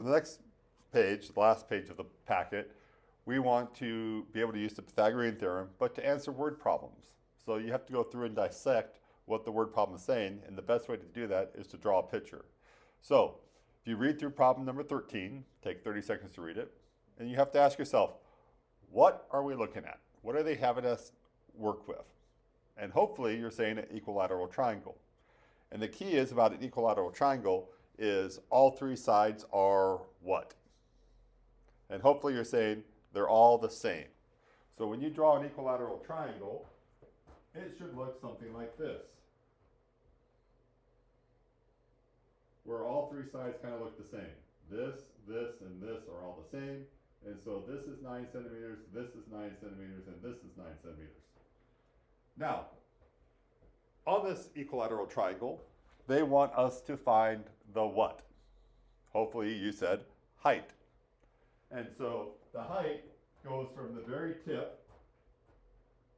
The next page, the last page of the packet, we want to be able to use the Pythagorean theorem, but to answer word problems. So you have to go through and dissect what the word problem is saying, and the best way to do that is to draw a picture. So if you read through problem number 13, take 30 seconds to read it, and you have to ask yourself, what are we looking at? What are they having us work with? And hopefully you're saying an equilateral triangle. And the key is about an equilateral triangle is all three sides are what? And hopefully you're saying they're all the same. So when you draw an equilateral triangle, it should look something like this, where all three sides kind of look the same. This, and this are all the same. And so this is 9 centimeters, this is 9 centimeters, and this is 9 centimeters. Now, on this equilateral triangle, they want us to find the what? Hopefully you said height. And so the height goes from the very tip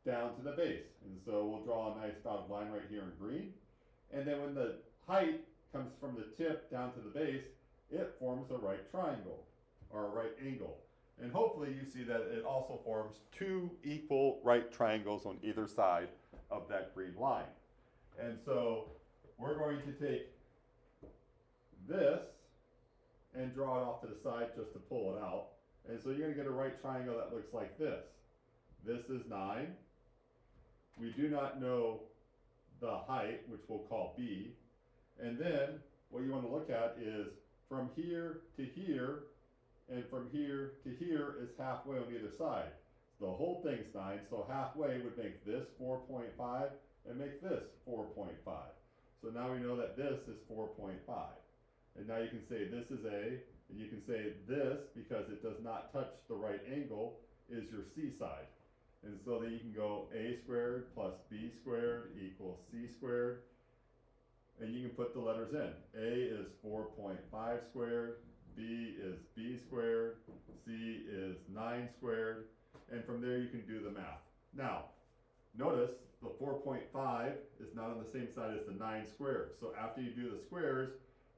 down to the base. And so we'll draw a nice dotted line right here in green. And then when the height comes from the tip down to the base, it forms a right triangle, or a right angle. And hopefully you see that it also forms two equal right triangles on either side of that green line. And so we're going to take this and draw it off to the side just to pull it out. And so you're going to get a right triangle that looks like this. This is 9. We do not know the height, which we'll call b. And then what you want to look at is from here to here, and from here to here is halfway on either side. The whole thing's 9, so halfway would make this 4.5 and make this 4.5. So now we know that this is 4.5. And now you can say this is A, and you can say this, because it does not touch the right angle, is your C side. And so then you can go A squared plus B squared equals C squared. And you can put the letters in. A is 4.5 squared, B is B squared, C is 9 squared, and from there you can do the math. Now, notice the 4.5 is not on the same side as the 9 squared. So after you do the squares,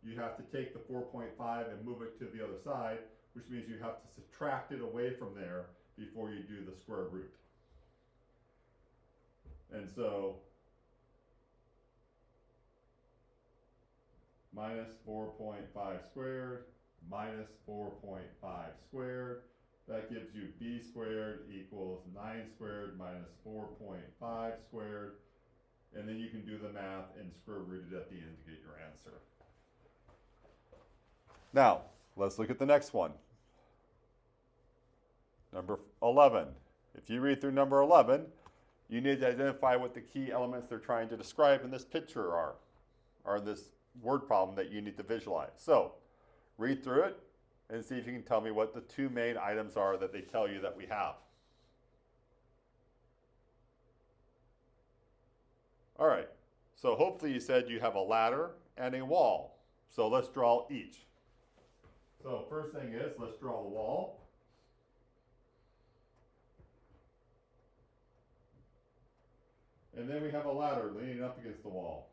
you have to take the 4.5 and move it to the other side, which means you have to subtract it away from there before you do the square root. And so minus 4.5 squared minus 4.5 squared, that gives you b squared equals 9 squared minus 4.5 squared, and then you can do the math and square root it at the end to get your answer. Now, let's look at the next one. Number 11. If you read through number 11, you need to identify what the key elements they're trying to describe in this picture are, or this word problem that you need to visualize. So, read through it and see if you can tell me what the two main items are that they tell you that we have. All right, so hopefully you said you have a ladder and a wall. So let's draw each. So first thing is, let's draw the wall. And then we have a ladder leaning up against the wall.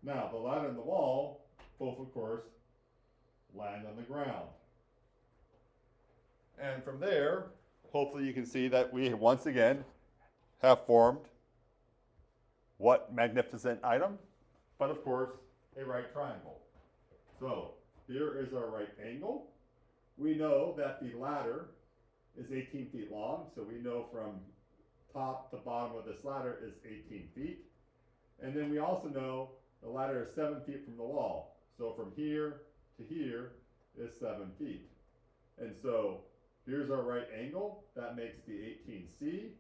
Now, the ladder and the wall, both of course, land on the ground. And from there, hopefully you can see that we once again have formed what magnificent item? But of course, a right triangle. So here is our right angle. We know that the ladder is 18 feet long, so we know from top to bottom of this ladder is 18 feet. And then we also know the ladder is 7 feet from the wall. So from here to here is 7 feet. And so here's our right angle. That makes the 18C.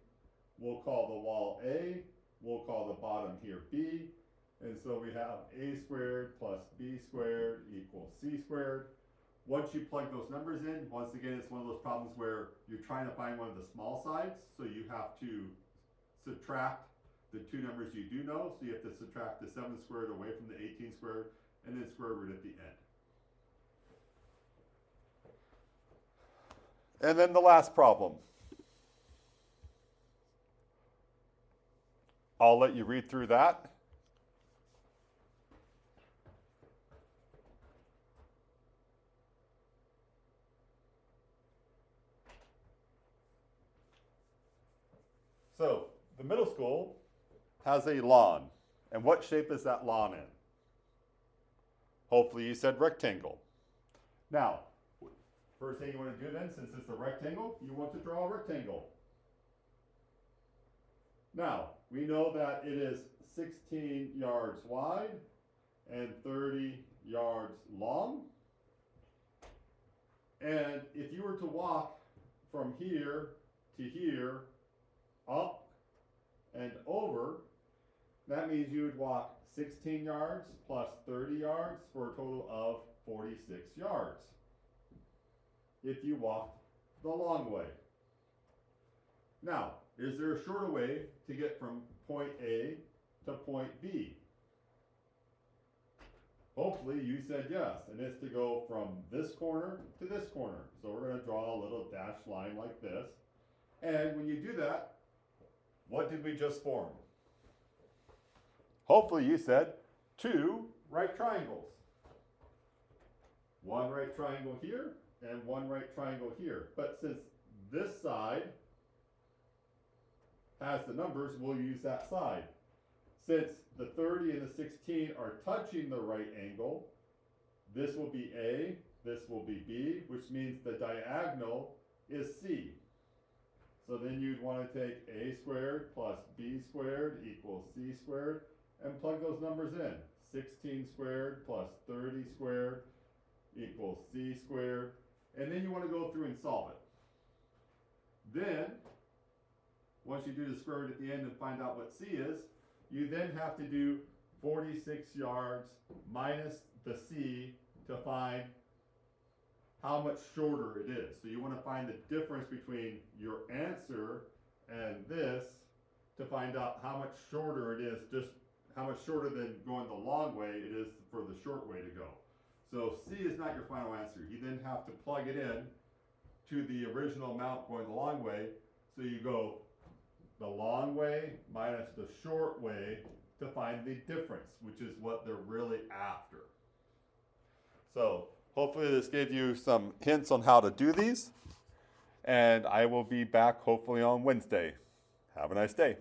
We'll call the wall A. We'll call the bottom here B. And so we have A squared plus B squared equals C squared. Once you plug those numbers in, once again, it's one of those problems where you're trying to find one of the small sides. So you have to subtract the two numbers you do know. So you have to subtract the 7 squared away from the 18 squared and then square root at the end. And then the last problem. I'll let you read through that So the middle school has a lawn. And what shape is that lawn in? Hopefully you said rectangle. Now, first thing you want to do then, since it's a rectangle, you want to draw a rectangle. Now, we know that it is 16 yards wide and 30 yards long. And if you were to walk from here to here, up and over, that means you would walk 16 yards plus 30 yards for a total of 46 yards if you walked the long way. Now, is there a shorter way to get from point A to point B? Hopefully you said yes, and it's to go from this corner to this corner. So we're going to draw a little dashed line like this. And when you do that, what did we just form? Hopefully you said 2 right triangles. One right triangle here and one right triangle here. But since this side has the numbers, we'll use that side. Since the 30 and the 16 are touching the right angle, this will be A, this will be B, which means the diagonal is C. So then you'd want to take A squared plus B squared equals C squared and plug those numbers in. 16 squared plus 30 squared equals C squared. And then you want to go through and solve it. Then, once you do the square root at the end and find out what C is, you then have to do 46 yards minus the C to find how much shorter it is. So you want to find the difference between your answer and this to find out how much shorter it is, just how much shorter than going the long way it is for the short way to go. So C is not your final answer. You then have to plug it in to the original amount going the long way. So you go the long way minus the short way to find the difference, which is what they're really after. So hopefully this gave you some hints on how to do these, and I will be back hopefully on Wednesday. Have a nice day.